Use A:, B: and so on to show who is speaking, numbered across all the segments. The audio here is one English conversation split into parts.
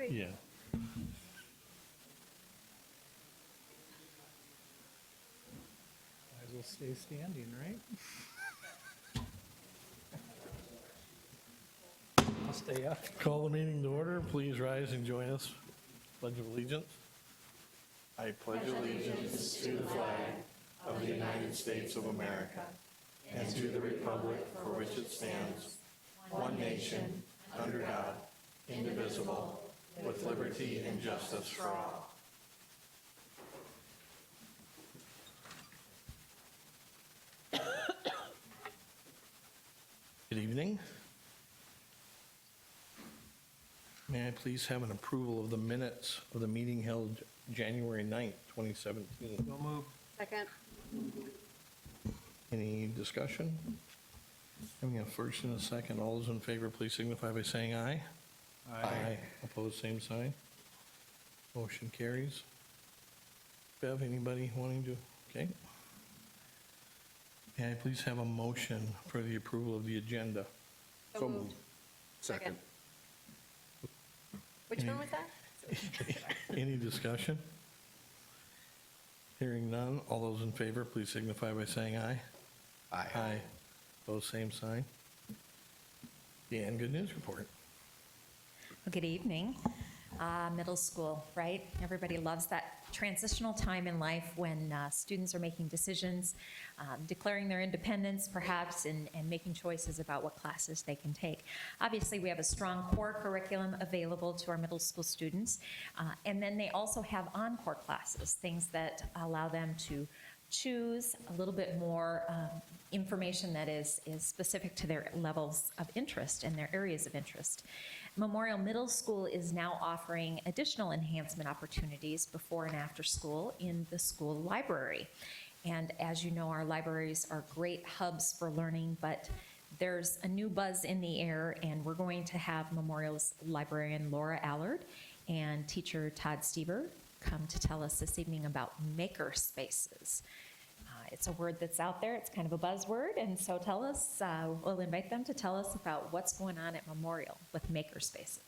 A: ready.
B: Yeah.
C: Might as well stay standing, right? I'll stay up.
B: Call the meeting to order. Please rise and join us. Pledge of allegiance. I pledge allegiance to the flag of the United States of America and to the republic for which it stands, one nation, under God, indivisible, with liberty and justice for all. Good evening. May I please have an approval of the minutes of the meeting held January 9th, 2017?
C: Don't move.
A: Second.
B: Any discussion? Having a first and a second, all those in favor, please signify by saying aye. Aye. Opposed, same sign. Motion carries. Bev, anybody wanting to? Okay. May I please have a motion for the approval of the agenda?
A: So moved. Second. Which
B: Any-
A: one was that?
B: Any discussion? Hearing none, all those in favor, please signify by saying aye. Aye. Opposed, same sign. Dan, good news report.
D: Well, good evening. Middle school, right? Everybody loves that transitional time in life when students are making decisions, declaring their independence perhaps, and making choices about what classes they can take. Obviously, we have a strong core curriculum available to our middle school students, and then they also have encore classes, things that allow them to choose a little bit more information that is specific to their levels of interest and their areas of interest. Memorial Middle School is now offering additional enhancement opportunities before and after school in the school library. And as you know, our libraries are great hubs for learning, but there's a new buzz in the air, and we're going to have Memorial's librarian Laura Allard and teacher Todd Stever come to tell us this evening about maker spaces. It's a word that's out there. It's kind of a buzzword, and so we'll invite them to tell us about what's going on at Memorial with maker spaces.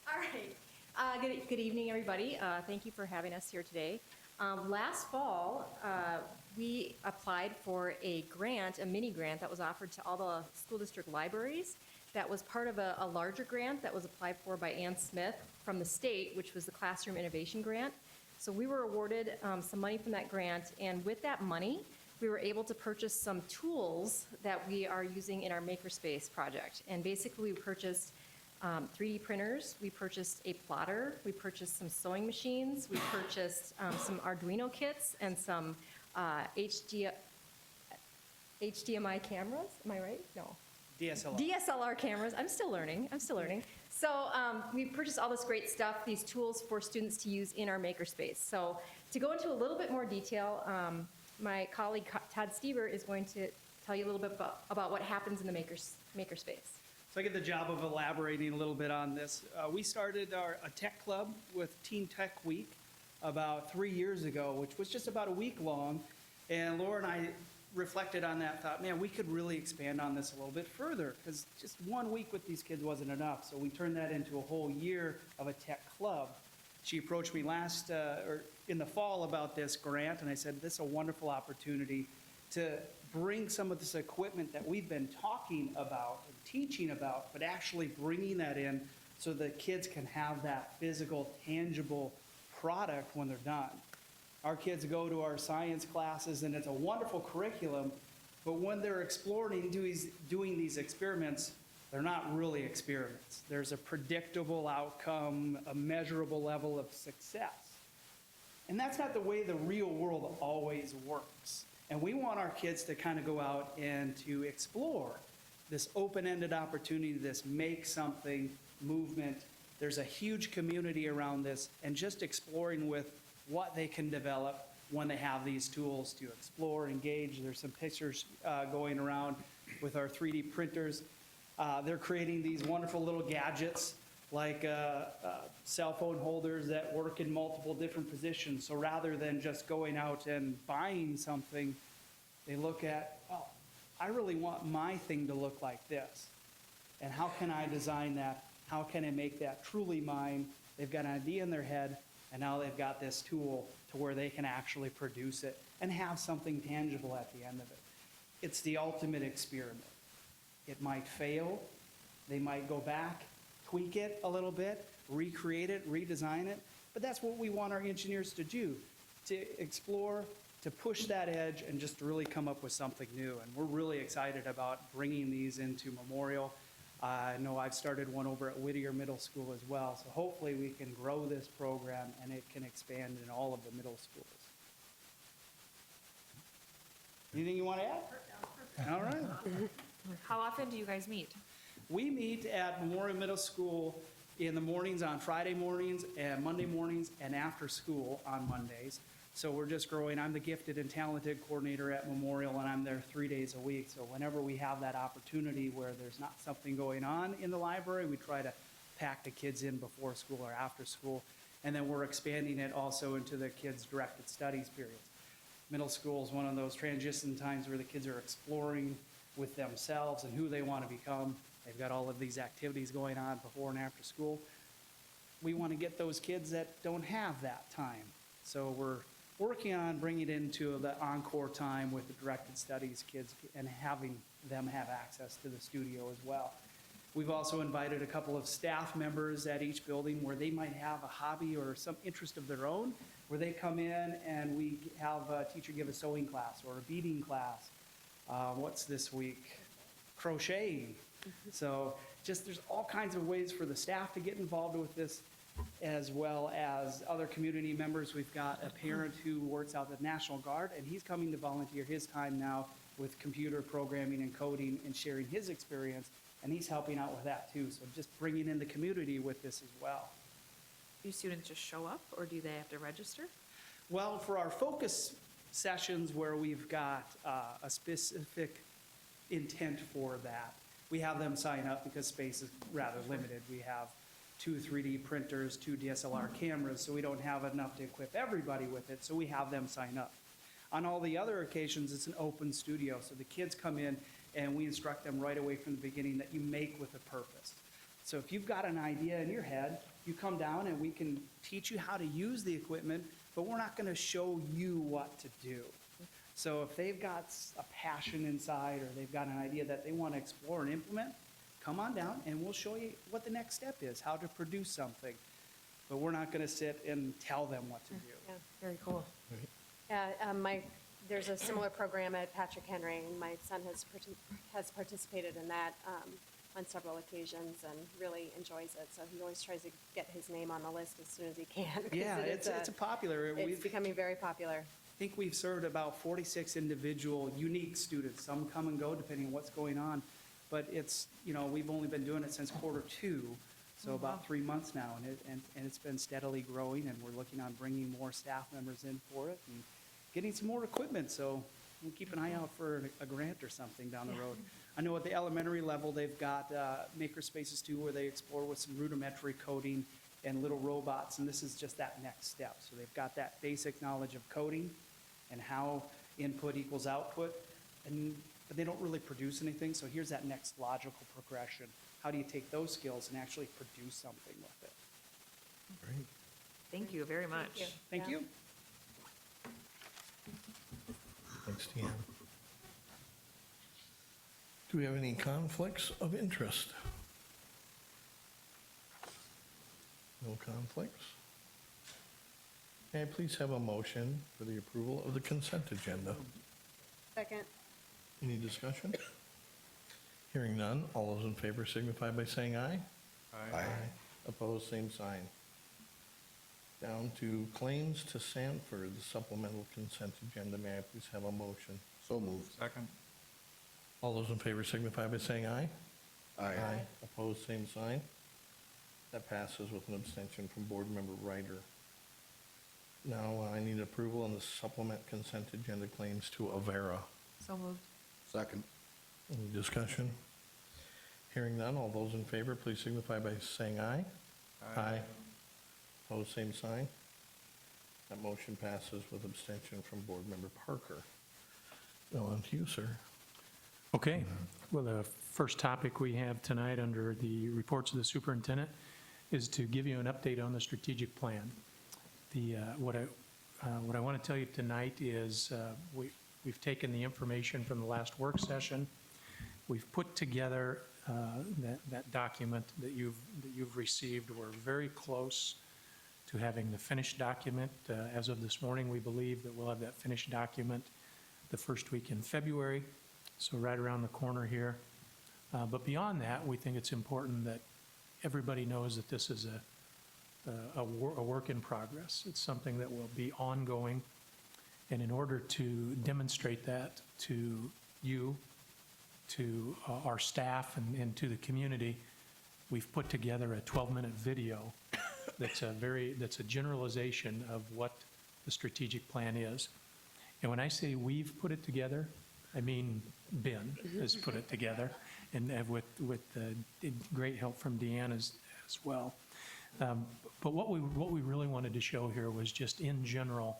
E: All right. Good evening, everybody. Thank you for having us here today. Last fall, we applied for a grant, a mini grant that was offered to all the school district libraries. That was part of a larger grant that was applied for by Ann Smith from the state, which was the Classroom Innovation Grant. So we were awarded some money from that grant, and with that money, we were able to purchase some tools that we are using in our Makerspace project. And basically, we purchased 3D printers, we purchased a plotter, we purchased some sewing machines, we purchased some Arduino kits, and some HDMI cameras. Am I right? No. DSLR cameras. I'm still learning. So we purchased all this great stuff, these tools for students to use in our makerspace. So to go into a little bit more detail, my colleague Todd Stever is going to tell you a little bit about what happens in the makerspace.
F: So I get the job of elaborating a little bit on this. We started a tech club with Teen Tech Week about 3 years ago, which was just about a week long. And Laura and I reflected on that, thought, man, we could really expand on this a little bit further, because just 1 week with these kids wasn't enough. So we turned that into a whole year of a tech club. She approached me in the fall about this grant, and I said, this is a wonderful opportunity to bring some of this equipment that we've been talking about and teaching about, but actually bringing that in so the kids can have that physical, tangible product when they're done. Our kids go to our science classes, and it's a wonderful curriculum, but when they're exploring doing these experiments, they're not really experiments. There's a predictable outcome, a measurable level of success. And that's not the way the real world always works. And we want our kids to kind of go out and to explore this open-ended opportunity, this make something movement. There's a huge community around this, and just exploring with what they can develop when they have these tools to explore, engage. There's some pictures going around with our 3D printers. They're creating these wonderful little gadgets like cell phone holders that work in multiple different positions. So rather than just going out and buying something, they look at, oh, I really want my thing to look like this. And how can I design that? How can I make that truly mine? They've got an idea in their head, and now they've got this tool to where they can actually produce it and have something tangible at the end of it. It's the ultimate experiment. It might fail. They might go back, tweak it a little bit, recreate it, redesign it. But that's what we want our engineers to do, to explore, to push that edge, and just to really come up with something new. And we're really excited about bringing these into Memorial. I know I've started one over at Whittier Middle School as well, so hopefully we can grow this program and it can expand in all of the middle schools. Anything you want to add? All right.
G: How often do you guys meet?
F: We meet at Memorial Middle School in the mornings on Friday mornings and Monday mornings and after school on Mondays. So we're just growing. I'm the gifted and talented coordinator at Memorial, and I'm there 3 days a week. So whenever we have that opportunity where there's not something going on in the library, we try to pack the kids in before school or after school. And then we're expanding it also into the kids' directed studies periods. Middle school is one of those transition times where the kids are exploring with themselves and who they want to become. They've got all of these activities going on before and after school. We want to get those kids that don't have that time. So we're working on bringing it into the encore time with the directed studies kids and having them have access to the studio as well. We've also invited a couple of staff members at each building where they might have a hobby or some interest of their own, where they come in and we have a teacher give a sewing class or a beading class. What's this week? Crocheting. So just there's all kinds of ways for the staff to get involved with this, as well as other community members. We've got a parent who works out at the National Guard, and he's coming to volunteer his time now with computer programming and coding and sharing his experience, and he's helping out with that too. So just bringing in the community with this as well.
G: Do students just show up, or do they have to register?
F: Well, for our focus sessions where we've got a specific intent for that, we have them sign up because space is rather limited. We have 2 3D printers, 2 DSLR cameras, so we don't have enough to equip everybody with it, so we have them sign up. On all the other occasions, it's an open studio, so the kids come in and we instruct them right away from the beginning that you make with a purpose. So if you've got an idea in your head, you come down and we can teach you how to use the equipment, but we're not going to show you what to do. So if they've got a passion inside or they've got an idea that they want to explore and implement, come on down and we'll show you what the next step is, how to produce something. But we're not going to sit and tell them what to do.
H: Yeah.
G: Very cool.
H: Yeah, there's a similar program at Patrick Henry, and my son has participated in that on several occasions and really enjoys it. So he always tries to get his name on the list as soon as he can. 'Cause
F: Yeah, it's a popular.
H: It's becoming very popular.
F: I think we've served about 46 individual, unique students. Some come and go depending on what's going on. But it's, we've only been doing it since Q2, so about 3 months now. And it's been steadily growing, and we're looking on bringing more staff members in for it and getting some more equipment. So we'll keep an eye out for a grant or something down the road. I know at the elementary level, they've got maker spaces too, where they explore with some rudimentary coding and little robots, and this is just that next step. So they've got that basic knowledge of coding and how input equals output, but they don't really produce anything. So here's that next logical progression. How do you take those skills and actually produce something with it?
B: Great.
G: Thank you very much.
F: Thank you.
B: Thanks, Deanne. Do we have any conflicts of interest? No conflicts? May I please have a motion for the approval of the consent agenda?
H: Second.
B: Any discussion? Hearing none, all those in favor signify by saying aye. Aye. Opposed, same sign. Down to claims to Sanford, the supplemental consent agenda. May I please have a motion?
A: So moved.
I: Second.
B: All those in favor signify by saying aye.
A: Aye.
B: Opposed, same sign. That passes with an abstention from Board Member Ryder. Now I need approval on the supplement consent agenda claims to Avera.
G: So moved.
A: Second.
B: Any discussion? Hearing none, all those in favor, please signify by saying aye. Aye. Opposed, same sign. That motion passes with abstention from Board Member Parker. Now on to you, sir.
C: Okay, well, the first topic we have tonight under the reports of the superintendent is to give you an update on the strategic plan. What I want to tell you tonight is we've taken the information from the last work session. We've put together that document that you've received. We're very close to having the finished document. As of this morning, we believe that we'll have that finished document the first week in February, so right around the corner here. But beyond that, we think it's important that everybody knows that this is a work in progress. It's something that will be ongoing. And in order to demonstrate that to you, to our staff, and to the community, we've put together a 12-minute video that's a generalization of what the strategic plan is. And when I say we've put it together, I mean Ben has put it together, and with great help from Deanne as well. But what we really wanted to show here was just in general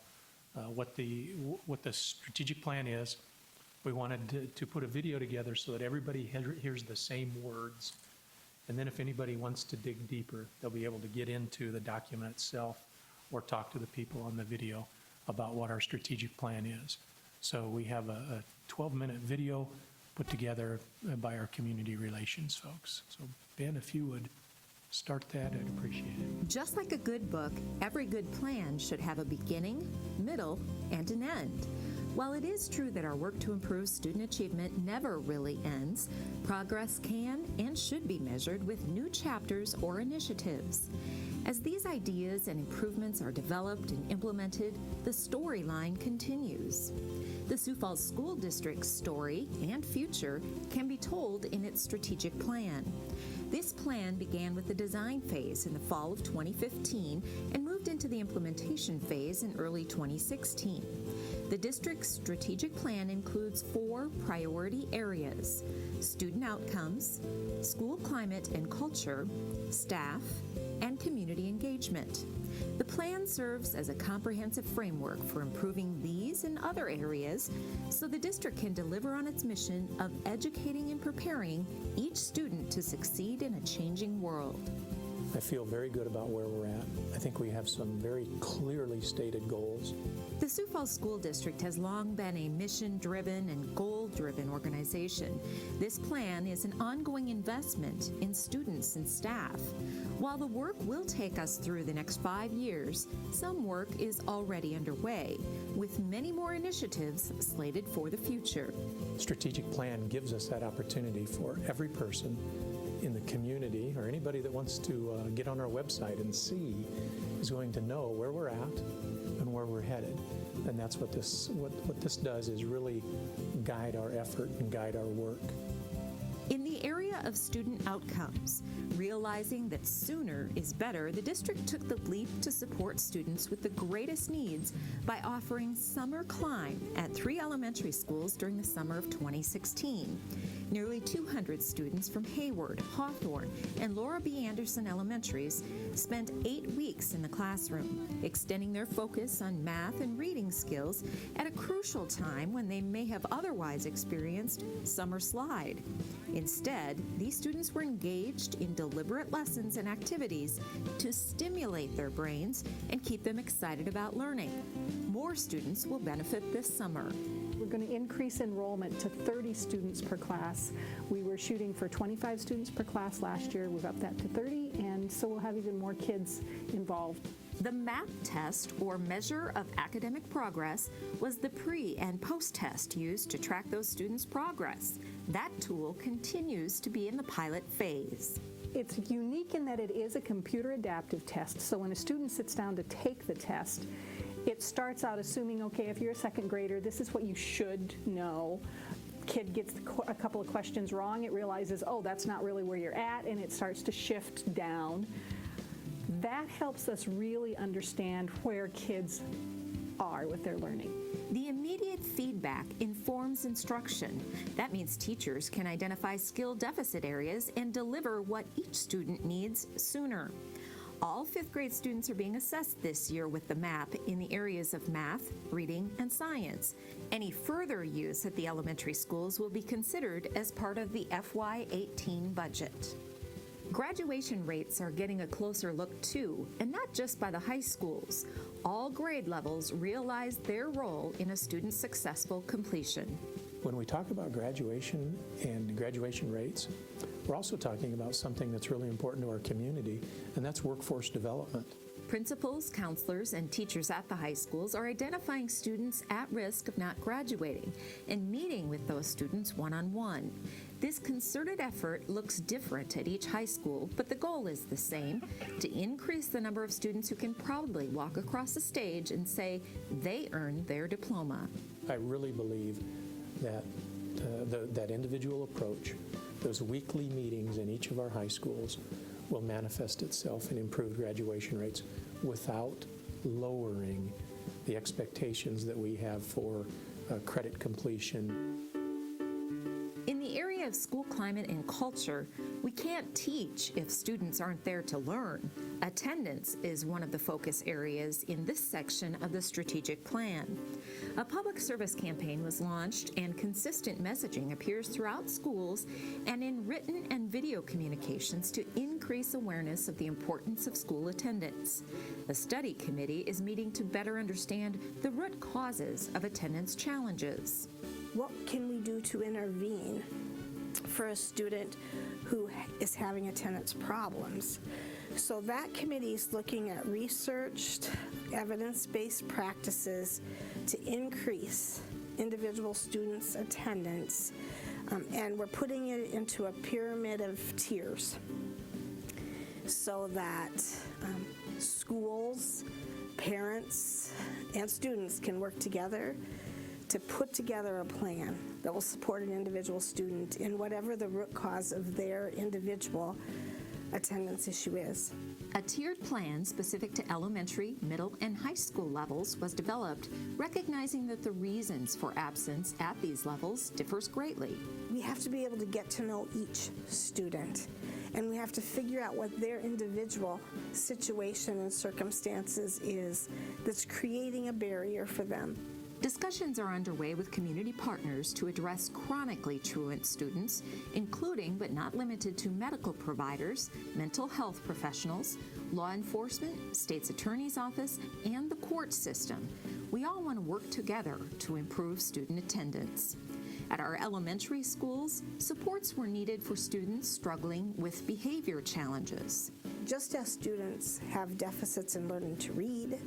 C: what the strategic plan is. We wanted to put a video together so that everybody hears the same words. And then if anybody wants to dig deeper, they'll be able to get into the document itself or talk to the people on the video about what our strategic plan is. So we have a 12-minute video put together by our community relations folks. So Ben, if you would start that, I'd appreciate it.
I: Just like a good book, every good plan should have a beginning, middle, and an end. While it is true that our work to improve student achievement never really ends, progress can and should be measured with new chapters or initiatives. As these ideas and improvements are developed and implemented, the storyline continues. The Sioux Falls School District's story and future can be told in its strategic plan. This plan began with the design phase in the fall of 2015 and moved into the implementation phase in early 2016. The district's strategic plan includes 4 priority areas: student outcomes, school climate and culture, staff, and community engagement. The plan serves as a comprehensive framework for improving these and other areas so the district can deliver on its mission of educating and preparing each student to succeed in a changing world.
C: I feel very good about where we're at. I think we have some very clearly stated goals.
I: The Sioux Falls School District has long been a mission-driven and goal-driven organization. This plan is an ongoing investment in students and staff. While the work will take us through the next 5 years, some work is already underway, with many more initiatives slated for the future.
C: Strategic plan gives us that opportunity for every person in the community, or anybody that wants to get on our website and see, is going to know where we're at and where we're headed. And that's what this does, is really guide our effort and guide our work.
I: In the area of student outcomes, realizing that sooner is better, the district took the leap to support students with the greatest needs by offering Summer Climb at 3 elementary schools during the summer of 2016. Nearly 200 students from Hayward, Hawthorne, and Laura B. Anderson Elementaries spent 8 weeks in the classroom, extending their focus on math and reading skills at a crucial time when they may have otherwise experienced summer slide. Instead, these students were engaged in deliberate lessons and activities to stimulate their brains and keep them excited about learning. More students will benefit this summer.
J: We're going to increase enrollment to 30 students per class. We were shooting for 25 students per class last year. We've upped that to 30, and so we'll have even more kids involved.
I: The MAP test, or Measure of Academic Progress, was the pre- and post-test used to track those students' progress. That tool continues to be in the pilot phase.
J: It's unique in that it is a computer adaptive test, so when a student sits down to take the test, it starts out assuming, okay, if you're a second grader, this is what you should know. Kid gets a couple of questions wrong, it realizes, oh, that's not really where you're at, and it starts to shift down. That helps us really understand where kids are with their learning.
I: The immediate feedback informs instruction. That means teachers can identify skill deficit areas and deliver what each student needs sooner. All fifth grade students are being assessed this year with the MAP in the areas of math, reading, and science. Any further use at the elementary schools will be considered as part of the FY18 budget. Graduation rates are getting a closer look too, and not just by the high schools. All grade levels realize their role in a student's successful completion.
C: When we talk about graduation and graduation rates, we're also talking about something that's really important to our community, and that's workforce development.
I: Principals, counselors, and teachers at the high schools are identifying students at risk of not graduating and meeting with those students one-on-one. This concerted effort looks different at each high school, but the goal is the same: to increase the number of students who can proudly walk across the stage and say they earned their diploma.
C: I really believe that that individual approach, those weekly meetings in each of our high schools, will manifest itself in improved graduation rates without lowering the expectations that we have for credit completion.
I: In the area of school climate and culture, we can't teach if students aren't there to learn. Attendance is one of the focus areas in this section of the strategic plan. A public service campaign was launched, and consistent messaging appears throughout schools and in written and video communications to increase awareness of the importance of school attendance. A study committee is meeting to better understand the root causes of attendance challenges.
K: What can we do to intervene for a student who is having attendance problems? So that committee is looking at researched, evidence-based practices to increase individual students' attendance, and we're putting it into a pyramid of tiers so that schools, parents, and students can work together to put together a plan that will support an individual student in whatever the root cause of their individual attendance issue is.
I: A tiered plan specific to elementary, middle, and high school levels was developed, recognizing that the reasons for absence at these levels differs greatly.
K: We have to be able to get to know each student, and we have to figure out what their individual situation and circumstances is that's creating a barrier for them.
I: Discussions are underway with community partners to address chronically truant students, including but not limited to medical providers, mental health professionals, law enforcement, state's attorney's office, and the court system. We all want to work together to improve student attendance. At our elementary schools, supports were needed for students struggling with behavior challenges.
K: Just as students have deficits in learning to read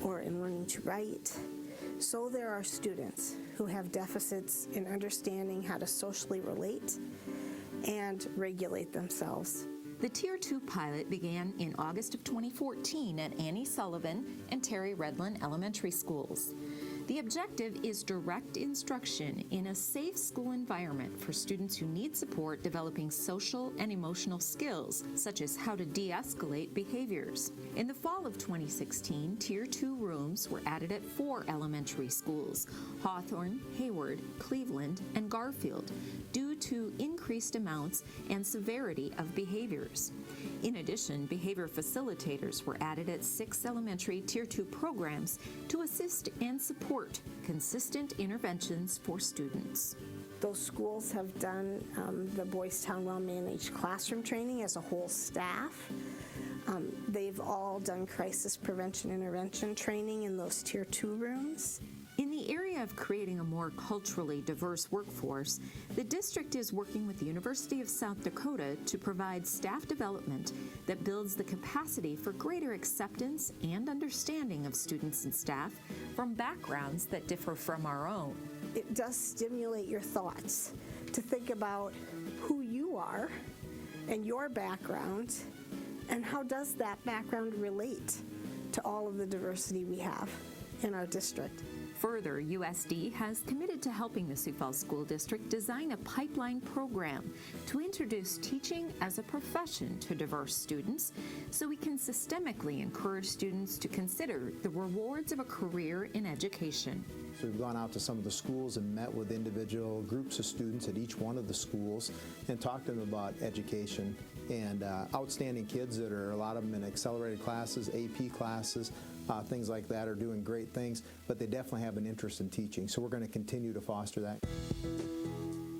K: or in learning to write, so there are students who have deficits in understanding how to socially relate and regulate themselves.
I: The Tier 2 pilot began in August of 2014 at Annie Sullivan and Terry Redland elementary schools. The objective is direct instruction in a safe school environment for students who need support developing social and emotional skills, such as how to de-escalate behaviors. In the fall of 2016, Tier 2 rooms were added at 4 elementary schools: Hawthorne, Hayward, Cleveland, and Garfield, due to increased amounts and severity of behaviors. In addition, behavior facilitators were added at 6 elementary Tier 2 programs to assist and support consistent interventions for students.
K: Those schools have done the Boys Town Well-Managed Classroom training as a whole staff. They've all done crisis prevention intervention training in those Tier 2 rooms.
I: In the area of creating a more culturally diverse workforce, the district is working with the University of South Dakota to provide staff development that builds the capacity for greater acceptance and understanding of students and staff from backgrounds that differ from our own.
K: It does stimulate your thoughts to think about who you are and your background, and how does that background relate to all of the diversity we have in our district.
I: Further, USD has committed to helping the Sioux Falls School District design a pipeline program to introduce teaching as a profession to diverse students so we can systemically encourage students to consider the rewards of a career in education.
L: So we've gone out to some of the schools and met with individual groups of students at each one of the schools and talked to them about education and outstanding kids that are, a lot of them in accelerated classes, AP classes, things like that, are doing great things, but they definitely have an interest in teaching. So we're going to continue to foster that.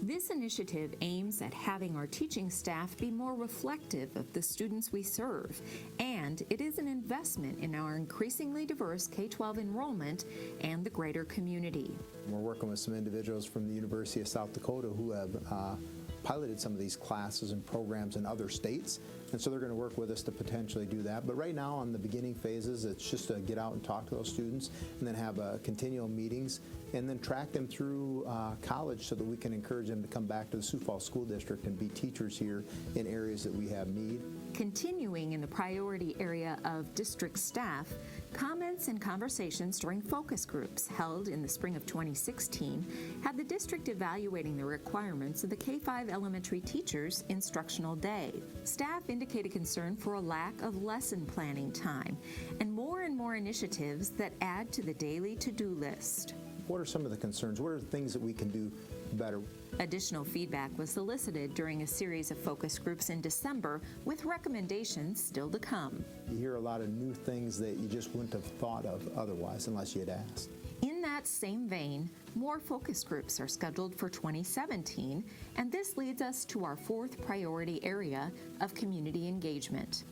I: This initiative aims at having our teaching staff be more reflective of the students we serve, and it is an investment in our increasingly diverse K-12 enrollment and the greater community.
L: We're working with some individuals from the University of South Dakota who have piloted some of these classes and programs in other states, and so they're going to work with us to potentially do that. But right now, on the beginning phases, it's just to get out and talk to those students and then have continual meetings and then track them through college so that we can encourage them to come back to the Sioux Falls School District and be teachers here in areas that we have need.
I: Continuing in the priority area of district staff, comments and conversations during focus groups held in the spring of 2016 had the district evaluating the requirements of the K-5 elementary teachers' instructional day. Staff indicated concern for a lack of lesson planning time and more initiatives that add to the daily to-do list.
L: What are some of the concerns? What are the things that we can do better?
I: Additional feedback was solicited during a series of focus groups in December, with recommendations still to come.
L: You hear a lot of new things that you just wouldn't have thought of otherwise unless you had asked.
I: In that same vein, more focus groups are scheduled for 2017, and this leads us to our fourth priority area of community engagement.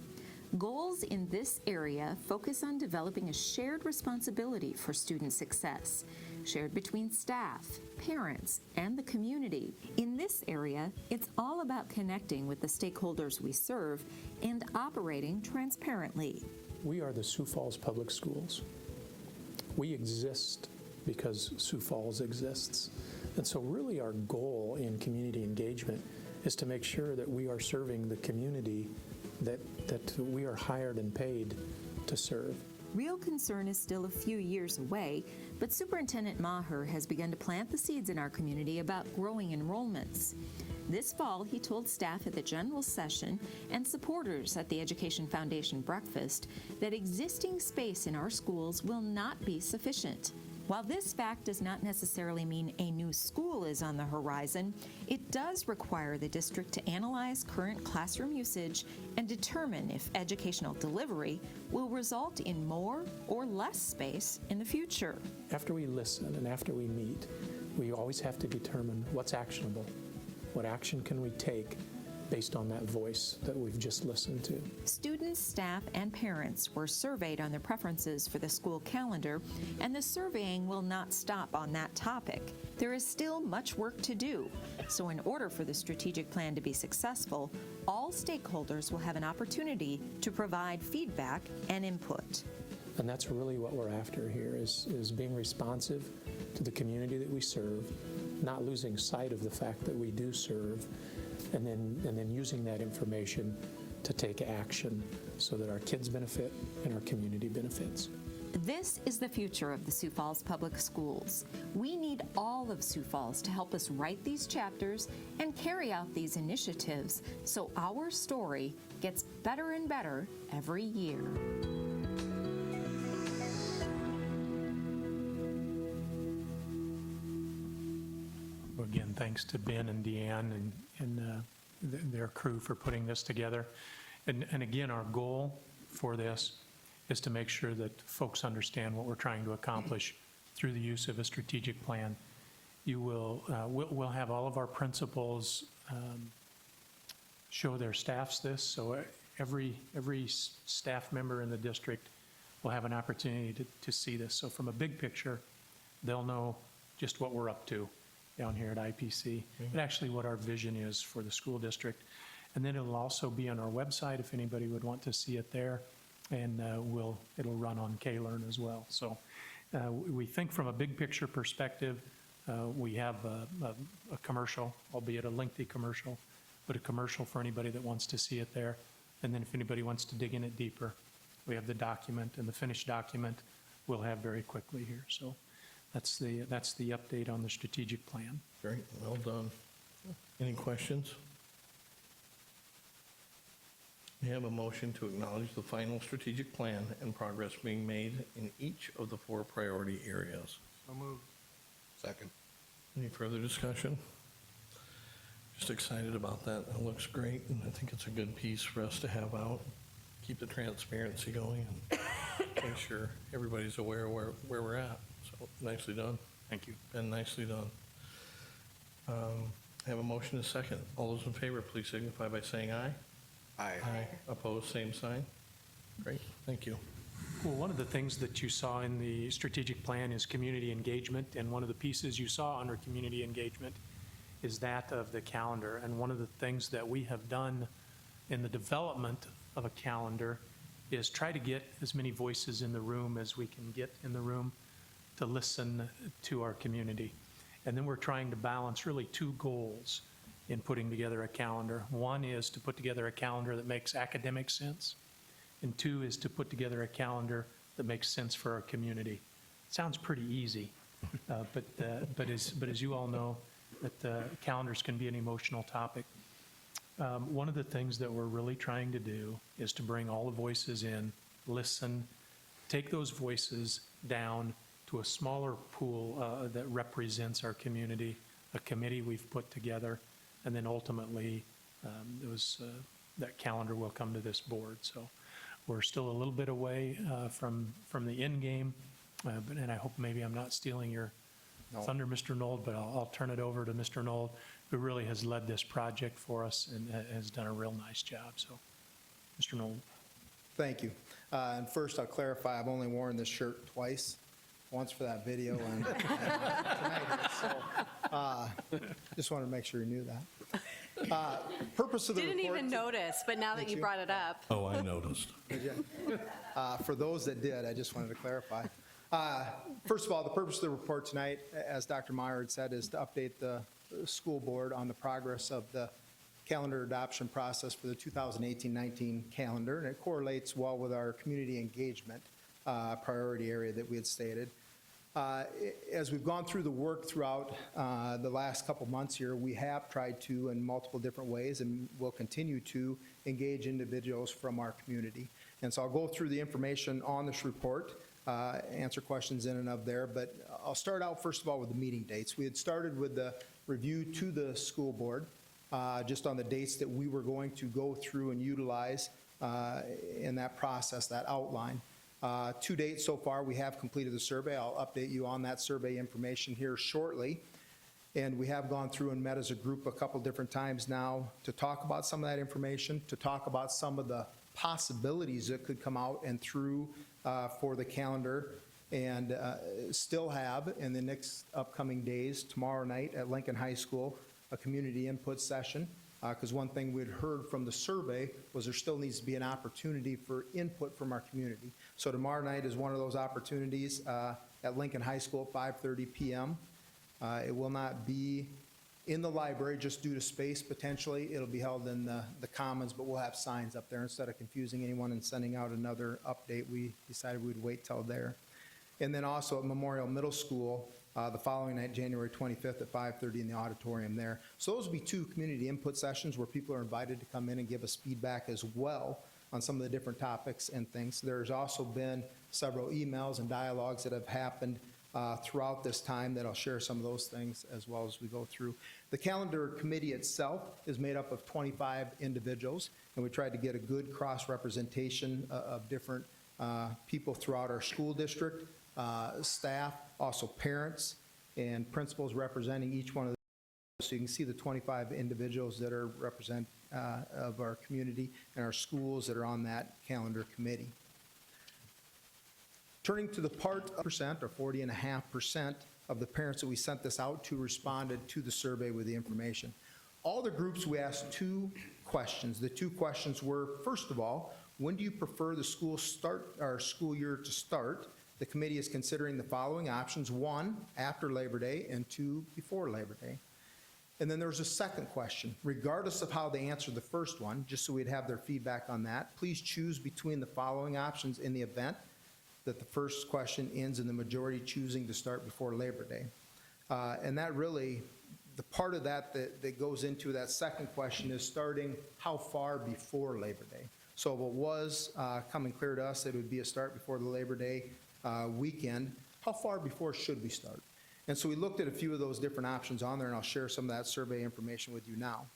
I: Goals in this area focus on developing a shared responsibility for student success, shared between staff, parents, and the community. In this area, it's all about connecting with the stakeholders we serve and operating transparently.
C: We are the Sioux Falls Public Schools. We exist because Sioux Falls exists. And so really our goal in community engagement is to make sure that we are serving the community that we are hired and paid to serve.
I: Real concern is still a few years away, but Superintendent Maher has begun to plant the seeds in our community about growing enrollments. This fall, he told staff at the general session and supporters at the Education Foundation breakfast that existing space in our schools will not be sufficient. While this fact does not necessarily mean a new school is on the horizon, it does require the district to analyze current classroom usage and determine if educational delivery will result in more or less space in the future.
C: After we listen and after we meet, we always have to determine what's actionable. What action can we take based on that voice that we've just listened to?
I: Students, staff, and parents were surveyed on their preferences for the school calendar, and the surveying will not stop on that topic. There is still much work to do, so in order for the strategic plan to be successful, all stakeholders will have an opportunity to provide feedback and input.
C: And that's really what we're after here, is being responsive to the community that we serve, not losing sight of the fact that we do serve, and then using that information to take action so that our kids benefit and our community benefits.
I: This is the future of the Sioux Falls Public Schools. We need all of Sioux Falls to help us write these chapters and carry out these initiatives so our story gets better and better every year.
C: Again, thanks to Ben and Deanne and their crew for putting this together. And again, our goal for this is to make sure that folks understand what we're trying to accomplish through the use of a strategic plan. We'll have all of our principals show their staffs this, so every staff member in the district will have an opportunity to see this. So from a big picture, they'll know just what we're up to down here at IPC, and actually what our vision is for the school district. And then it'll also be on our website if anybody would want to see it there, and it'll run on K-Learn as well. So we think from a big picture perspective, we have a commercial, albeit a lengthy commercial, but a commercial for anybody that wants to see it there. And then if anybody wants to dig in it deeper, we have the document, and the finished document we'll have very quickly here. So That's the update on the strategic plan.
B: Great, well done. Any questions? We have a motion to acknowledge the final strategic plan and progress being made in each of the 4 priority areas.
A: Second.
B: Any further discussion? Just excited about that. It looks great, and I think it's a good piece for us to have out. Keep the transparency going and make sure everybody's aware where we're at. So nicely done.
C: Thank you.
B: Ben, nicely done. Have a motion and a second. All those in favor, please signify by saying aye.
A: Aye.
B: Opposed, same sign. Great, thank you.
C: Well, one of the things that you saw in the strategic plan is community engagement, and one of the pieces you saw under community engagement is that of the calendar. And one of the things that we have done in the development of a calendar is try to get as many voices in the room as we can get in the room to listen to our community. And then we're trying to balance really 2 goals in putting together a calendar. One is to put together a calendar that makes academic sense, and 2 is to put together a calendar that makes sense for our community. Sounds pretty easy, but as you all know, that calendars can be an emotional topic. One of the things that we're really trying to do is to bring all the voices in, listen, take those voices down to a smaller pool that represents our community, a committee we've put together, and then ultimately that calendar will come to this board. So we're still a little bit away from the end game, and I hope maybe I'm not stealing your thunder, Mr. Nold, but I'll turn it over to Mr. Nold, who really has led this project for us and has done a real nice job. So, Mr. Nold.
L: Thank you. And first, I'll clarify, I've only worn this shirt twice, once for that video and tonight. So just wanted to make sure you knew that. Purpose of the
H: Didn't
L: report.
H: even notice, but now that
L: Did
H: you
L: you?
H: brought it up.
B: Oh, I noticed.
L: For those that did, I just wanted to clarify. First of all, the purpose of the report tonight, as Dr. Meyer had said, is to update the school board on the progress of the calendar adoption process for the 2018-19 calendar, and it correlates well with our community engagement priority area that we had stated. As we've gone through the work throughout the last couple months here, we have tried to, in multiple different ways, and will continue to engage individuals from our community. And so I'll go through the information on this report, answer questions in and of there, but I'll start out first of all with the meeting dates. We had started with the review to the school board, just on the dates that we were going to go through and utilize in that process, that outline. To date so far, we have completed the survey. I'll update you on that survey information here shortly. And we have gone through and met as a group a couple different times now to talk about some of that information, to talk about some of the possibilities that could come out and through for the calendar, and still have in the next upcoming days, tomorrow night at Lincoln High School, a community input session. Because one thing we'd heard from the survey was there still needs to be an opportunity for input from our community. So tomorrow night is one of those opportunities at Lincoln High School at 5:30 p.m. It will not be in the library just due to space potentially. It'll be held in the Commons, but we'll have signs up there. Instead of confusing anyone and sending out another update, we decided we'd wait till there. And then also at Memorial Middle School, the following night, January 25th at 5:30 in the auditorium there. So those will be 2 community input sessions where people are invited to come in and give us feedback as well on some of the different topics and things. There's also been several emails and dialogues that have happened throughout this time that I'll share some of those things as well as we go through. The calendar committee itself is made up of 25 individuals, and we tried to get a good cross-representation of different people throughout our school district, staff, also parents and principals representing each one of them. So you can see the 25 individuals that are represent of our community and our schools that are on that calendar committee. Turning to the part of percent, or 40.5% of the parents that we sent this out to responded to the survey with the information. All the groups, we asked 2 questions. The 2 questions were, first of all, when do you prefer the school year to start? The committee is considering the following options: 1, after Labor Day, and 2, before Labor Day. And then there was a second question. Regardless of how they answered the first one, just so we'd have their feedback on that, please choose between the following options in the event that the first question ends in the majority choosing to start before Labor Day. And that really, the part of that goes into that second question is starting how far before Labor Day. So if it was coming clear to us that it would be a start before the Labor Day weekend, how far before should we start? And so we looked at a few of those different options on there, and I'll share some of that survey information with you now.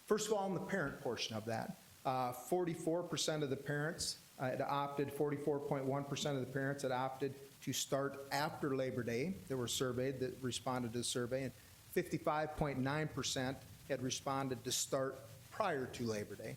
L: First of all, in the parent portion of that, 44% of the parents had opted, 44.1% of the parents had opted to start after Labor Day that were surveyed, that responded to the survey, and 55.9% had responded to start prior to Labor Day.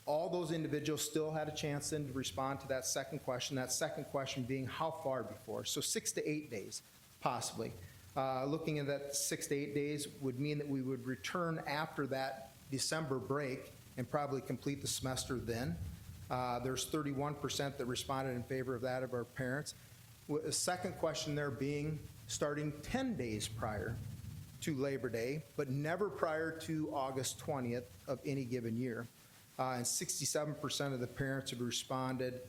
L: All those individuals still had a chance then to respond to that second question being how far before? So 6 to 8 days, possibly. Looking at that 6 to 8 days would mean that we would return after that December break and probably complete the semester then. There's 31% that responded in favor of that of our parents. The second question there being starting 10 days prior to Labor Day, but never prior to August 20th of any given year. And 67% of the parents had responded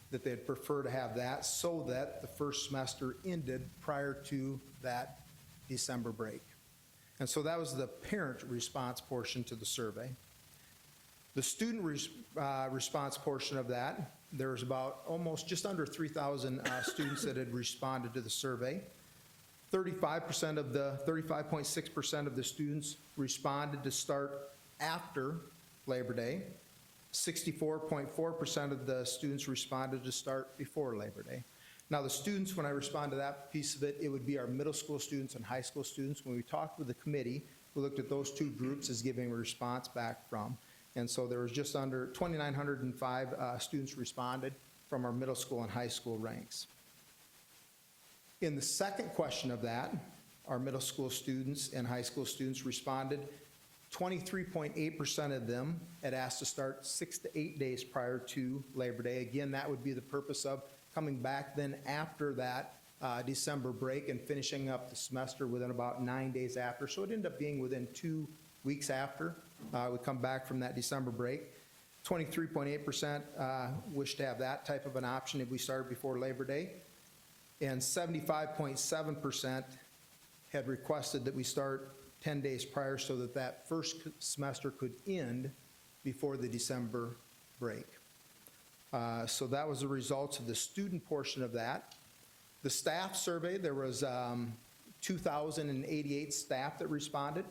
L: that they'd prefer to have that so that the first semester ended prior to that December break. And so that was the parent response portion to the survey. The student response portion of that, there was about almost just under 3,000 students that had responded to the survey. 35.6% of the students responded to start after Labor Day. 64.4% of the students responded to start before Labor Day. Now the students, when I respond to that piece of it, it would be our middle school students and high school students. When we talked with the committee, we looked at those two groups as giving a response back from. And so there was just under 2,905 students responded from our middle school and high school ranks. In the second question of that, our middle school students and high school students responded. 23.8% of them had asked to start 6 to 8 days prior to Labor Day. Again, that would be the purpose of coming back then after that December break and finishing up the semester within about 9 days after. So it ended up being within 2 weeks after we come back from that December break. 23.8% wish to have that type of an option if we started before Labor Day. And 75.7% had requested that we start 10 days prior so that that first semester could end before the December break. So that was the results of the student portion of that. The staff survey, there was 2,088 staff that responded.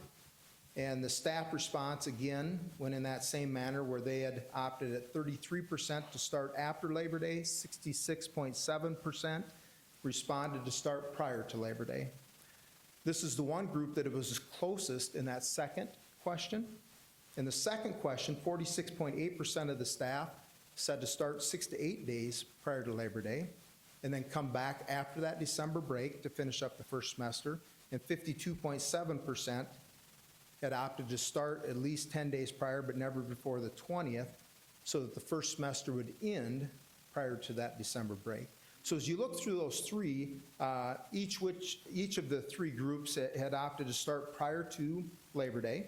L: And the staff response, again, went in that same manner where they had opted at 33% to start after Labor Day, 66.7% responded to start prior to Labor Day. This is the one group that it was closest in that second question. In the second question, 46.8% of the staff said to start 6 to 8 days prior to Labor Day and then come back after that December break to finish up the first semester. And 52.7% had opted to start at least 10 days prior, but never before the 20th, so that the first semester would end prior to that December break. So as you look through those three, each of the three groups had opted to start prior to Labor Day.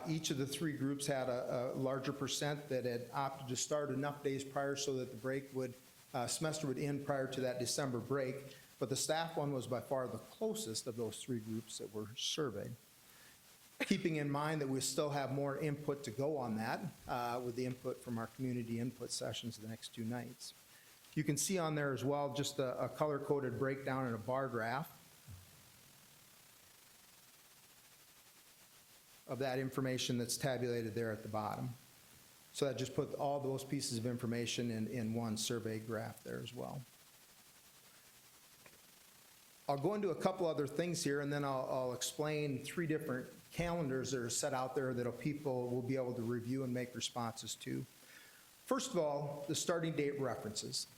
L: Each of the three groups had a larger percent that had opted to start enough days prior so that the break semester would end prior to that December break. But the staff one was by far the closest of those three groups that were surveyed. Keeping in mind that we still have more input to go on that with the input from our community input sessions the next 2 nights. You can see on there as well just a color-coded breakdown in a bar graph of that information that's tabulated there at the bottom. So that just put all those pieces of information in one survey graph there as well. I'll go into a couple other things here, and then I'll explain 3 different calendars that are set out there that people will be able to review and make responses to. First of all, the starting date references.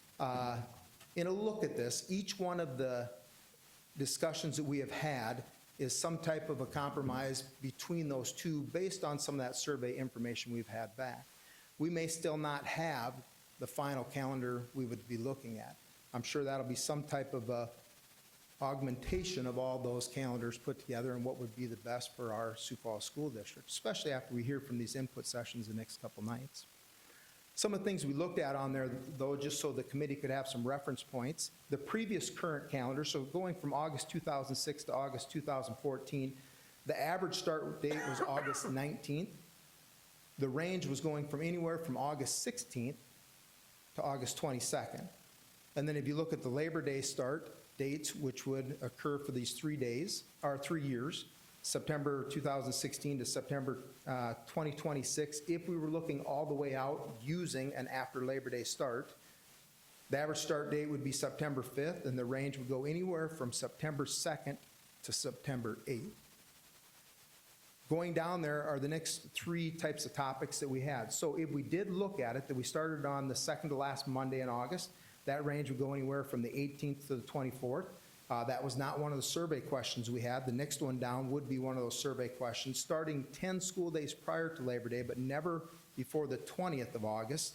L: In a look at this, each one of the discussions that we have had is some type of a compromise between those two based on some of that survey information we've had back. We may still not have the final calendar we would be looking at. I'm sure that'll be some type of a augmentation of all those calendars put together and what would be the best for our Sioux Falls School District, especially after we hear from these input sessions the next couple nights. Some of the things we looked at on there, though, just so the committee could have some reference points, the previous current calendar, so going from August 2006 to August 2014, the average start date was August 19th. The range was going from anywhere from August 16th to August 22nd. And then if you look at the Labor Day start dates, which would occur for these 3 days, or 3 years, September 2016 to September 2026, if we were looking all the way out using an after Labor Day start, the average start date would be September 5th, and the range would go anywhere from September 2nd to September 8th. Going down there are the next 3 types of topics that we had. So if we did look at it, that we started on the second to last Monday in August, that range would go anywhere from the 18th to the 24th. That was not one of the survey questions we had. The next one down would be one of those survey questions, starting 10 school days prior to Labor Day, but never before the 20th of August,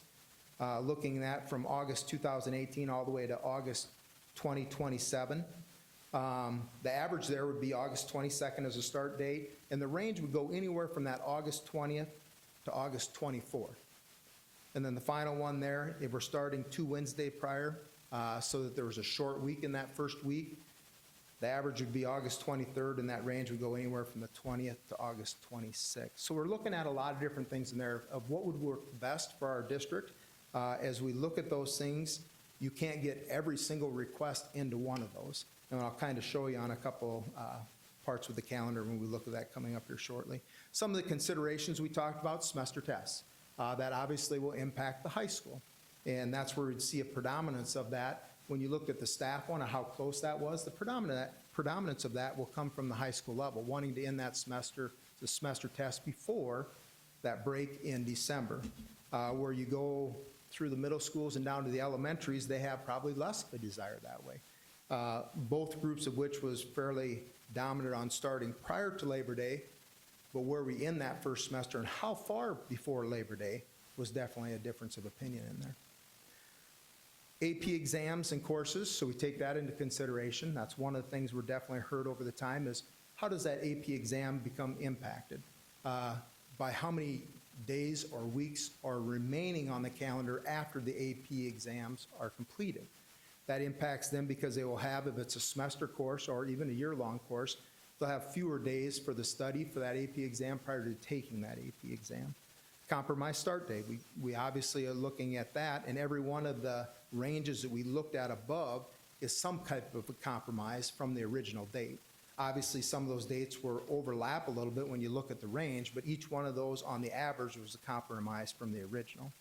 L: looking at from August 2018 all the way to August 2027. The average there would be August 22nd as a start date, and the range would go anywhere from that August 20th to August 24th. And then the final one there, if we're starting 2 Wednesday prior, so that there was a short week in that first week, the average would be August 23rd, and that range would go anywhere from the 20th to August 26th. So we're looking at a lot of different things in there of what would work best for our district. As we look at those things, you can't get every single request into one of those. And I'll kind of show you on a couple parts of the calendar when we look at that coming up here shortly. Some of the considerations we talked about, semester tests. That obviously will impact the high school. And that's where we'd see a predominance of that. When you looked at the staff one and how close that was, the predominance of that will come from the high school level, wanting to end that semester, the semester test before that break in December. Where you go through the middle schools and down to the elementaries, they have probably less of a desire that way. Both groups of which was fairly dominant on starting prior to Labor Day, but where we end that first semester and how far before Labor Day was definitely a difference of opinion in there. AP exams and courses, so we take that into consideration. That's one of the things we're definitely heard over the time is how does that AP exam become impacted? By how many days or weeks are remaining on the calendar after the AP exams are completed. That impacts them because they will have, if it's a semester course or even a year-long course, they'll have fewer days for the study for that AP exam prior to taking that AP exam. Compromise start date, we obviously are looking at that, and every one of the ranges that we looked at above is some type of a compromise from the original date. Obviously, some of those dates will overlap a little bit when you look at the range, but each one of those on the average was a compromise from the original.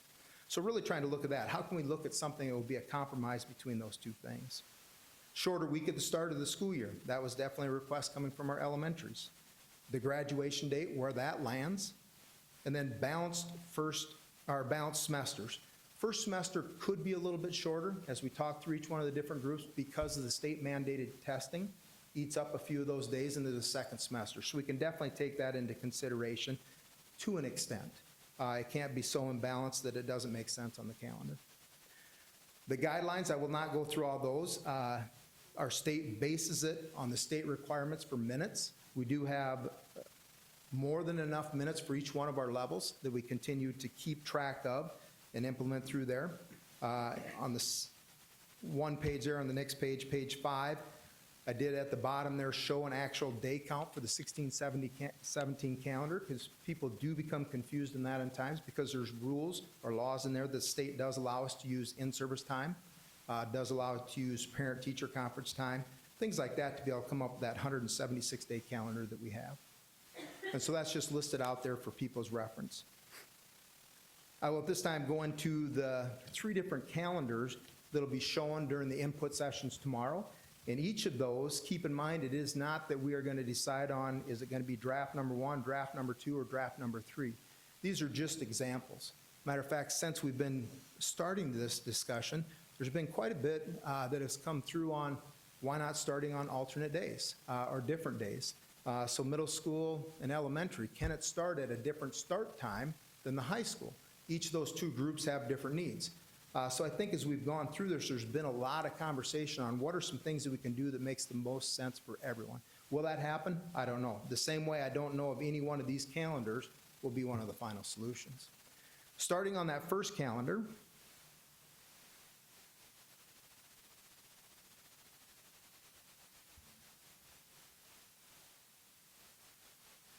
L: So really trying to look at that. How can we look at something that will be a compromise between those two things? Shorter week at the start of the school year. That was definitely a request coming from our elementaries. The graduation date, where that lands, and then balanced semesters. First semester could be a little bit shorter as we talk through each one of the different groups because of the state mandated testing. Eats up a few of those days into the second semester. So we can definitely take that into consideration to an extent. It can't be so imbalanced that it doesn't make sense on the calendar. The guidelines, I will not go through all those. Our state bases it on the state requirements for minutes. We do have more than enough minutes for each one of our levels that we continue to keep track of and implement through there. On this one page there, on the next page, page 5, I did at the bottom there show an actual day count for the 16-17 calendar because people do become confused in that in times because there's rules or laws in there. The state does allow us to use in-service time, does allow us to use parent-teacher conference time, things like that to be able to come up with that 176-day calendar that we have. And so that's just listed out there for people's reference. I will at this time go into the 3 different calendars that'll be shown during the input sessions tomorrow. In each of those, keep in mind, it is not that we are going to decide on, is it going to be draft number 1, draft number 2, or draft number 3. These are just examples. Matter of fact, since we've been starting this discussion, there's been quite a bit that has come through on why not starting on alternate days or different days. So middle school and elementary, can it start at a different start time than the high school? Each of those 2 groups have different needs. So I think as we've gone through this, there's been a lot of conversation on what are some things that we can do that makes the most sense for everyone. Will that happen? I don't know. The same way I don't know if any one of these calendars will be one of the final solutions. Starting on that first calendar,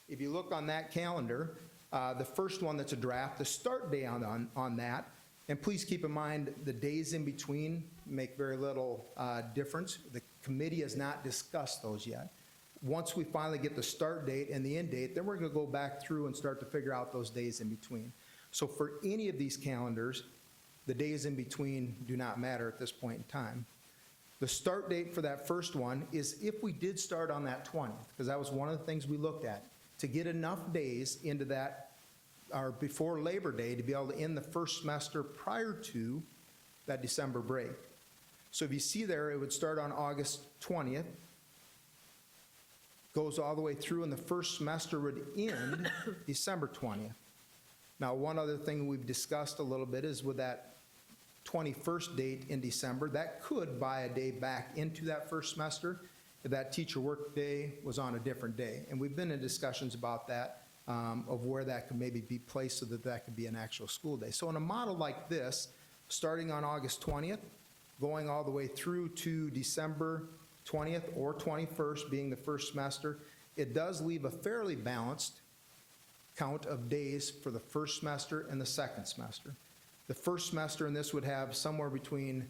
L: if you look on that calendar, the first one that's a draft, the start day on that, and please keep in mind the days in between make very little difference. The committee has not discussed those yet. Once we finally get the start date and the end date, then we're going to go back through and start to figure out those days in between. So for any of these calendars, the days in between do not matter at this point in time. The start date for that first one is if we did start on that 20th, because that was one of the things we looked at, to get enough days into that, or before Labor Day, to be able to end the first semester prior to that December break. So if you see there, it would start on August 20th, goes all the way through, and the first semester would end December 20th. Now, one other thing we've discussed a little bit is with that 21st date in December, that could buy a day back into that first semester if that teacher work day was on a different day. And we've been in discussions about that, of where that could maybe be placed so that that could be an actual school day. So in a model like this, starting on August 20th, going all the way through to December 20th or 21st being the first semester, it does leave a fairly balanced count of days for the first semester and the second semester. The first semester in this would have somewhere between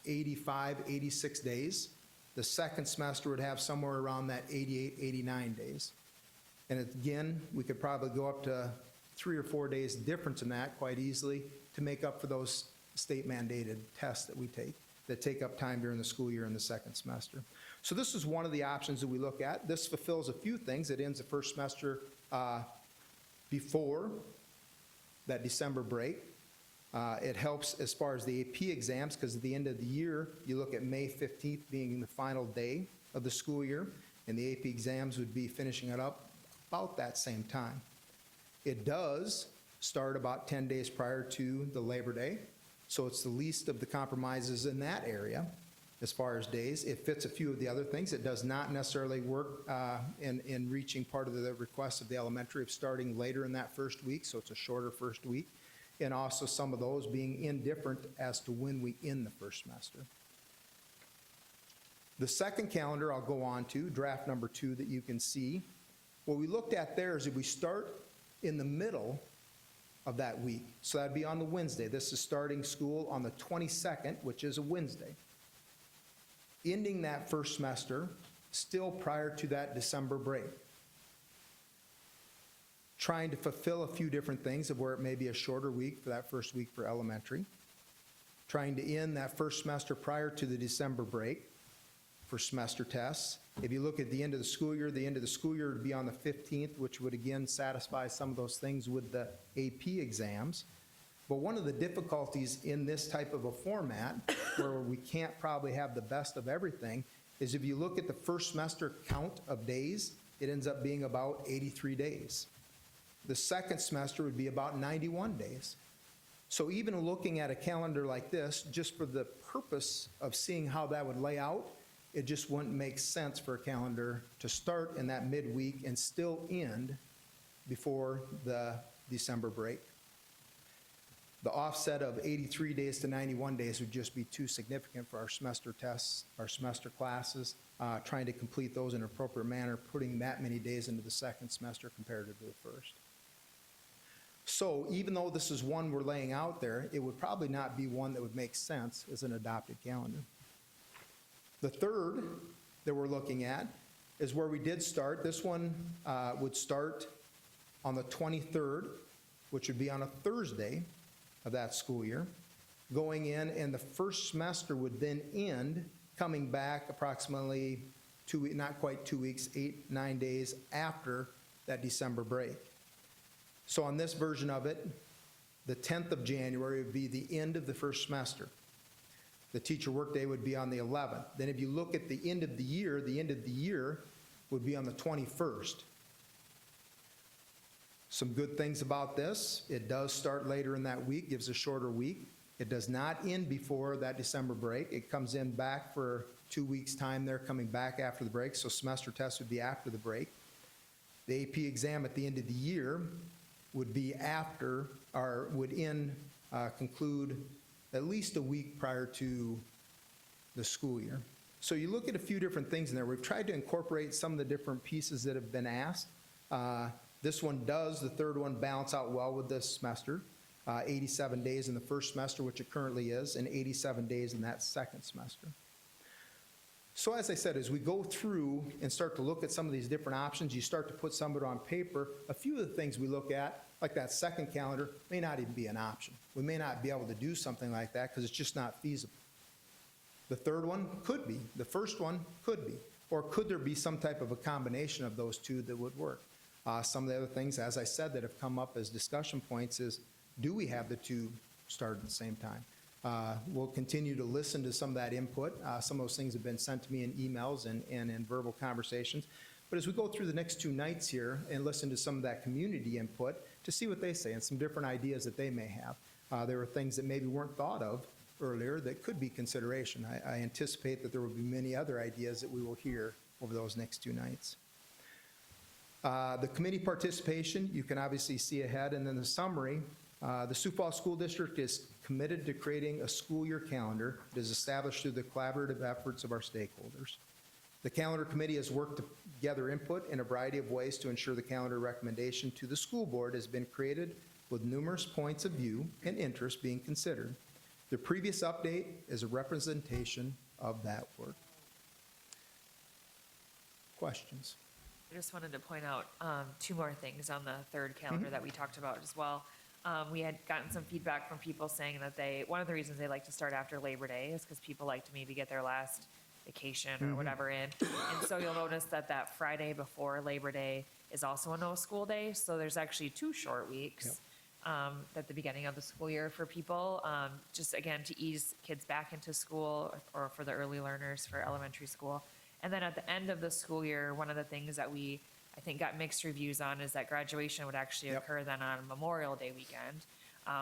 L: 85, 86 days. The second semester would have somewhere around that 88, 89 days. And again, we could probably go up to 3 or 4 days difference in that quite easily to make up for those state mandated tests that we take that take up time during the school year in the second semester. So this is one of the options that we look at. This fulfills a few things. It ends the first semester before that December break. It helps as far as the AP exams, because at the end of the year, you look at May 15th being the final day of the school year, and the AP exams would be finishing it up about that same time. It does start about 10 days prior to the Labor Day, so it's the least of the compromises in that area as far as days. It fits a few of the other things. It does not necessarily work in reaching part of the request of the elementary of starting later in that first week, so it's a shorter first week, and also some of those being indifferent as to when we end the first semester. The second calendar I'll go on to, draft number 2 that you can see. What we looked at there is if we start in the middle of that week, so that'd be on the Wednesday. This is starting school on the 22nd, which is a Wednesday. Ending that first semester still prior to that December break. Trying to fulfill a few different things of where it may be a shorter week for that first week for elementary. Trying to end that first semester prior to the December break for semester tests. If you look at the end of the school year would be on the 15th, which would again satisfy some of those things with the AP exams. But one of the difficulties in this type of a format, where we can't probably have the best of everything, is if you look at the first semester count of days, it ends up being about 83 days. The second semester would be about 91 days. So even looking at a calendar like this, just for the purpose of seeing how that would lay out, it just wouldn't make sense for a calendar to start in that midweek and still end before the December break. The offset of 83 days to 91 days would just be too significant for our semester tests, our semester classes, trying to complete those in an appropriate manner, putting that many days into the second semester compared to the first. So even though this is one we're laying out there, it would probably not be one that would make sense as an adopted calendar. The third that we're looking at is where we did start. This one would start on the 23rd, which would be on a Thursday of that school year, going in, and the first semester would then end, coming back approximately not quite 2 weeks, 8-9 days after that December break. So on this version of it, the 10th of January would be the end of the first semester. The teacher workday would be on the 11th. Then if you look at the end of the year would be on the 21st. Some good things about this: it does start later in that week, gives a shorter week. It does not end before that December break. It comes in back for 2 weeks' time there, coming back after the break, so semester test would be after the break. The AP exam at the end of the year would be after, or would conclude at least a week prior to the school year. So you look at a few different things in there. We've tried to incorporate some of the different pieces that have been asked. This one does, the third one, balance out well with this semester. 87 days in the first semester, which it currently is, and 87 days in that second semester. So as I said, as we go through and start to look at some of these different options, you start to put some of it on paper. A few of the things we look at, like that second calendar, may not even be an option. We may not be able to do something like that because it's just not feasible. The third one could be. The first one could be. Or could there be some type of a combination of those two that would work? Some of the other things, as I said, that have come up as discussion points is, do we have the two start at the same time? We'll continue to listen to some of that input. Some of those things have been sent to me in emails and in verbal conversations. But as we go through the next 2 nights here and listen to some of that community input to see what they say and some different ideas that they may have. There were things that maybe weren't thought of earlier that could be consideration. I anticipate that there will be many other ideas that we will hear over those next 2 nights. The committee participation, you can obviously see ahead, and then the summary. The Sioux Falls School District is committed to creating a school year calendar that is established through the collaborative efforts of our stakeholders. The calendar committee has worked to gather input in a variety of ways to ensure the calendar recommendation to the school board has been created with numerous points of view and interest being considered. The previous update is a representation of that work. Questions?
G: I just wanted to point out 2 more things on the third calendar that we talked about as well. We had gotten some feedback from people saying that one of the reasons they like to start after Labor Day is because people like to maybe get their last vacation or whatever in. And so you'll notice that that Friday before Labor Day is also a no school day. So there's actually 2 short weeks at the beginning of the school year for people, just again to ease kids back into school or for the early learners for elementary school. And then at the end of the school year, one of the things that I think got mixed reviews on is that graduation would actually occur then on Memorial Day weekend,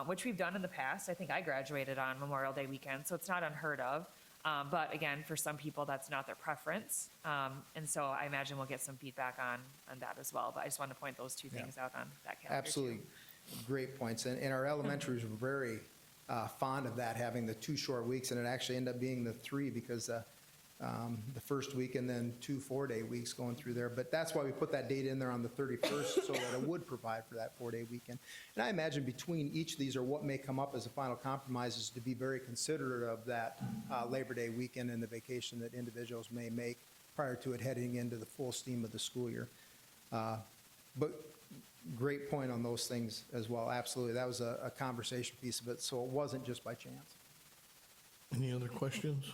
G: which we've done in the past. I think I graduated on Memorial Day weekend, so it's not unheard of. But again, for some people, that's not their preference. And so I imagine we'll get some feedback on that as well. But I just wanted to point those 2 things out on that calendar.
L: Absolutely.
G: Too.
L: Great points. And our elementaries were very fond of that, having the 2 short weeks, and it actually ended up being the 3 because the first week and then 2 4-day weeks going through there. But that's why we put that date in there on the 31st so that it would provide for that 4-day weekend. And I imagine between each of these, or what may come up as a final compromise, is to be very considerate of that Labor Day weekend and the vacation that individuals may make prior to it heading into the full steam of the school year. But great point on those things as well. Absolutely. That was a conversation piece of it, so it wasn't just by chance.
B: Any other questions?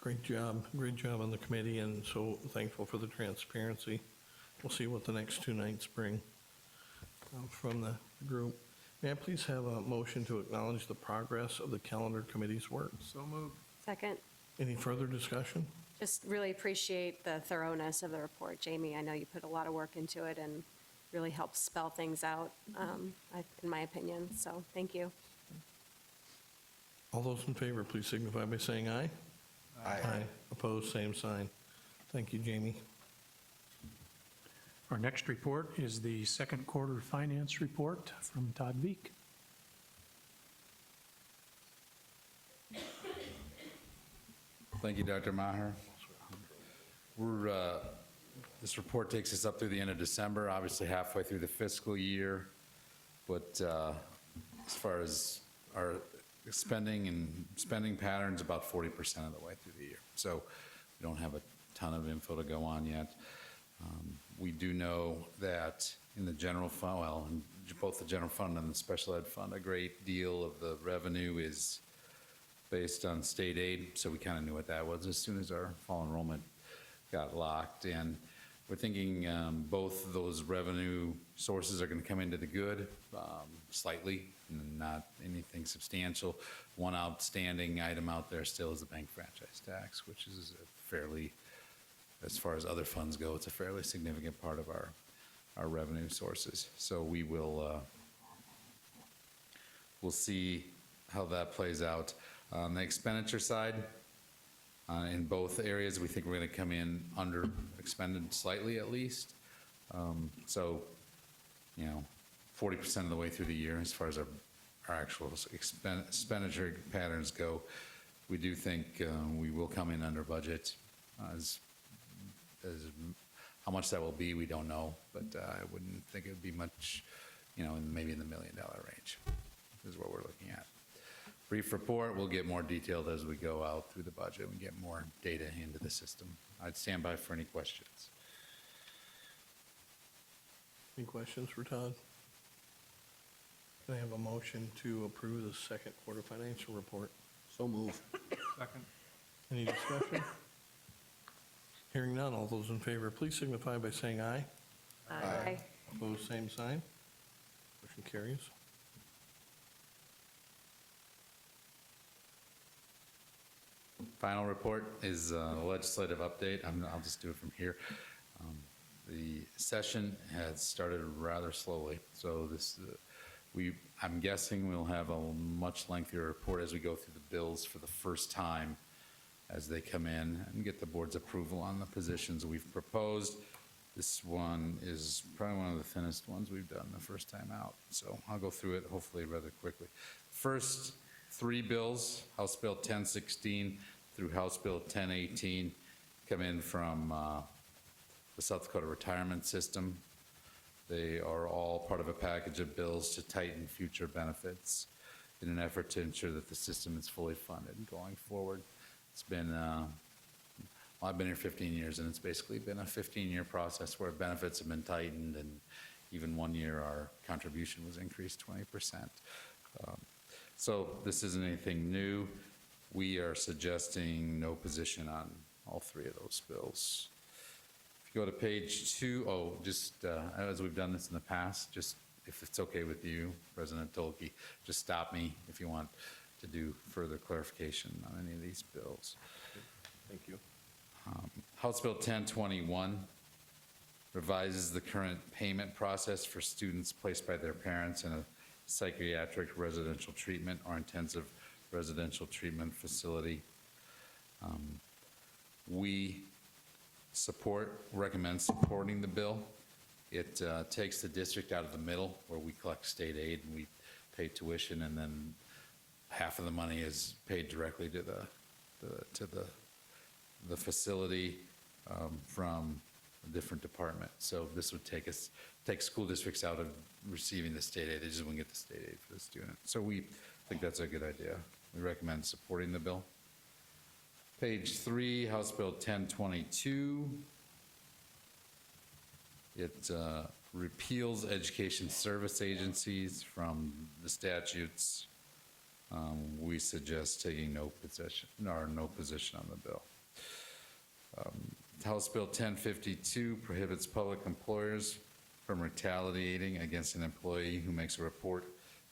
B: Great job on the committee, and so thankful for the transparency. We'll see what the next 2 nights bring from the group. May I please have a motion to acknowledge the progress of the calendar committee's work?
A: So moved.
H: Second.
B: Any further discussion?
H: Just really appreciate the thoroughness of the report, Jamie. I know you put a lot of work into it and really helped spell things out, in my opinion. So thank you.
B: All those in favor, please signify by saying aye.
A: Aye.
B: Opposed, same sign. Thank you, Jamie.
C: Our next report is the second quarter finance report from Todd Veek.
M: Thank you, Dr. Maher. This report takes us up through the end of December, obviously halfway through the fiscal year. But as far as our spending patterns, about 40% of the way through the year. So we don't have a ton of info to go on yet. We do know that in the general fund, well, in both the general fund and the special ed fund, a great deal of the revenue is based on state aid. So we kind of knew what that was as soon as our fall enrollment got locked. And we're thinking both of those revenue sources are going to come into the good slightly, not anything substantial. One outstanding item out there still is the bank franchise tax, which is a fairly, as far as other funds go, it's a fairly significant part of our revenue sources. So we will we'll see how that plays out. On the expenditure side, in both areas, we think we're going to come in under expended slightly at least. So 40% of the way through the year as far as our actual expenditure patterns go. We do think we will come in under budget. As how much that will be, we don't know, but I wouldn't think it would be much, maybe in the $1 million range is what we're looking at. Brief report, we'll get more detailed as we go out through the budget and get more data into the system. I'd stand by for any questions.
B: Any questions for Todd? Can I have a motion to approve the second quarter financial report?
A: So move.
B: Second. Any discussion? Hearing none, all those in favor, please signify by saying aye.
H: Aye.
B: Opposed, same sign. Motion carries.
M: Final report is a legislative update. I'll just do it from here. The session has started rather slowly, so I'm guessing we'll have a much lengthier report as we go through the bills for the first time as they come in and get the board's approval on the positions we've proposed. This one is probably one of the thinnest ones we've done the first time out, so I'll go through it hopefully rather quickly. First three bills, House Bill 1016 through House Bill 1018, come in from the South Dakota retirement system. They are all part of a package of bills to tighten future benefits in an effort to ensure that the system is fully funded going forward. It's been, I've been here 15 years, and it's basically been a 15-year process where benefits have been tightened, and even 1 year our contribution was increased 20%. So this isn't anything new. We are suggesting no position on all three of those bills. If you go to page 2, just as we've done this in the past, just if it's okay with you, President Tolke, just stop me if you want to do further clarification on any of these bills.
B: Thank you.
M: House Bill 1021 revises the current payment process for students placed by their parents in a psychiatric residential treatment or intensive residential treatment facility. We recommend supporting the bill. It takes the district out of the middle where we collect state aid and we pay tuition, and then half of the money is paid directly to the facility from a different department. So this would take school districts out of receiving the state aid. They just wouldn't get the state aid for the student. So we think that's a good idea. We recommend supporting the bill. Page 3, House Bill 1022. It repeals education service agencies from the statutes. We suggest taking no position on the bill. House Bill 1052 prohibits public employers from retaliating against an employee who makes a report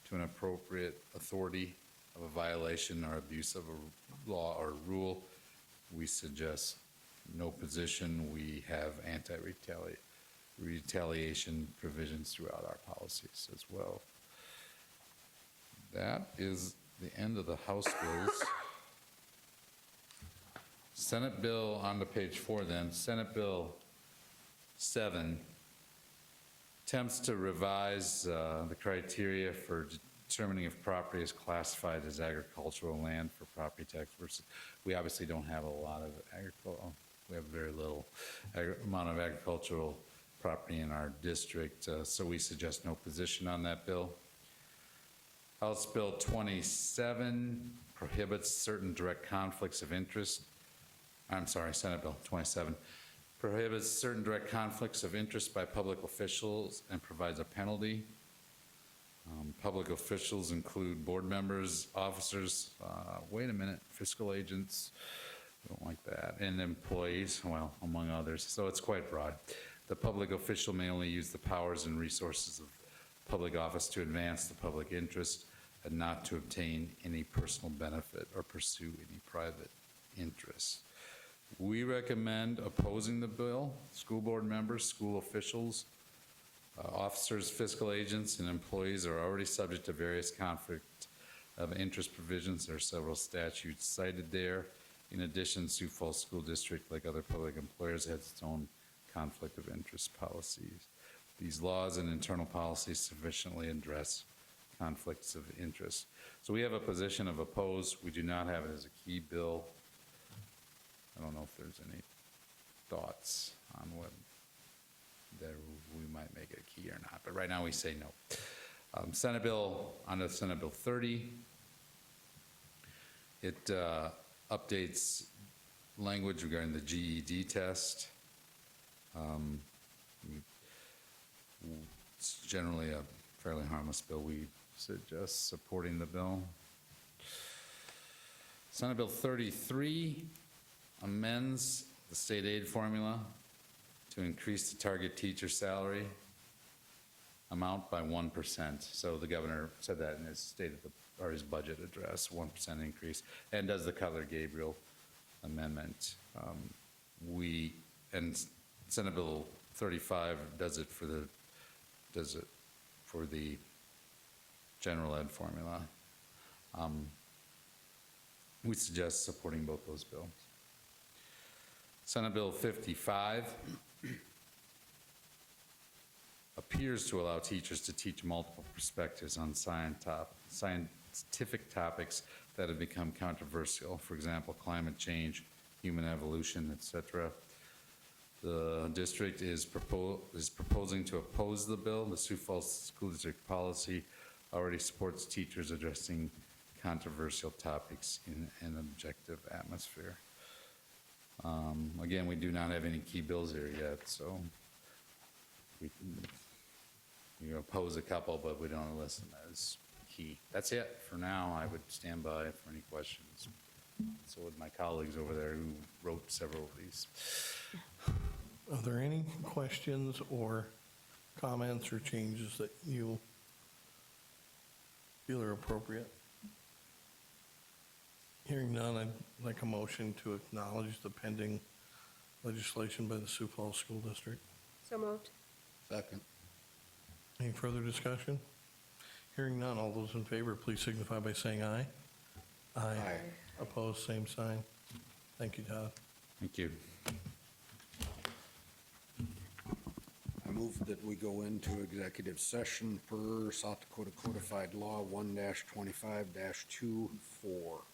M: to an appropriate authority of a violation or abuse of a law or rule. We suggest no position. We have retaliation provisions throughout our policies as well. That is the end of the House bills. Senate bill, on to page 4 then. Senate Bill 7 attempts to revise the criteria for determining if property is classified as agricultural land for property tax versus, we obviously don't have a lot of agricultural, we have very little amount of agricultural property in our district, so we suggest no position on that bill. House Bill 27 prohibits certain direct conflicts of interest. I'm sorry, Senate Bill 27 prohibits certain direct conflicts of interest by public officials and provides a penalty. Public officials include board members, officers, fiscal agents, don't like that, and employees, well, among others. So it's quite broad. The public official may only use the powers and resources of public office to advance the public interest and not to obtain any personal benefit or pursue any private interest. We recommend opposing the bill. School board members, school officials, officers, fiscal agents, and employees are already subject to various conflict of interest provisions. There are several statutes cited there. In addition, Sioux Falls School District, like other public employers, has its own conflict of interest policies. these laws and internal policies sufficiently address conflicts of interest. So we have a position of oppose. We do not have it as a key bill. I don't know if there's any thoughts on what that we might make it a key or not, but right now we say no. Senate Bill, under Senate Bill 30, it updates language regarding the GED test. It's generally a fairly harmless bill. We suggest supporting the bill. Senate Bill 33 amends the state aid formula to increase the target teacher salary amount by 1%. So the governor said that in his his budget address, 1% increase, and does the Cutler-Gabriel amendment. And Senate Bill 35 does it for the general ed formula. We suggest supporting both those bills. Senate Bill 55 appears to allow teachers to teach multiple perspectives on scientific topics that have become controversial. For example, climate change, human evolution, etc. The district is proposing to oppose the bill. The Sioux Falls School District policy already supports teachers addressing controversial topics in an objective atmosphere. Again, we do not have any key bills here yet, so we oppose a couple, but we don't list them as key. That's it for now. I would stand by for any questions. So would my colleagues over there who wrote several of these.
B: Are there any questions or comments or changes that you feel are appropriate? Hearing none, I'd like a motion to acknowledge the pending legislation by the Sioux Falls School District.
H: So moved.
A: Second.
B: Any further discussion? Hearing none, all those in favor, please signify by saying aye.
A: Aye.
B: Opposed, same sign. Thank you, Todd.
M: Thank you.
A: I move that we go into executive session per South Dakota Codified Law 1-25-24.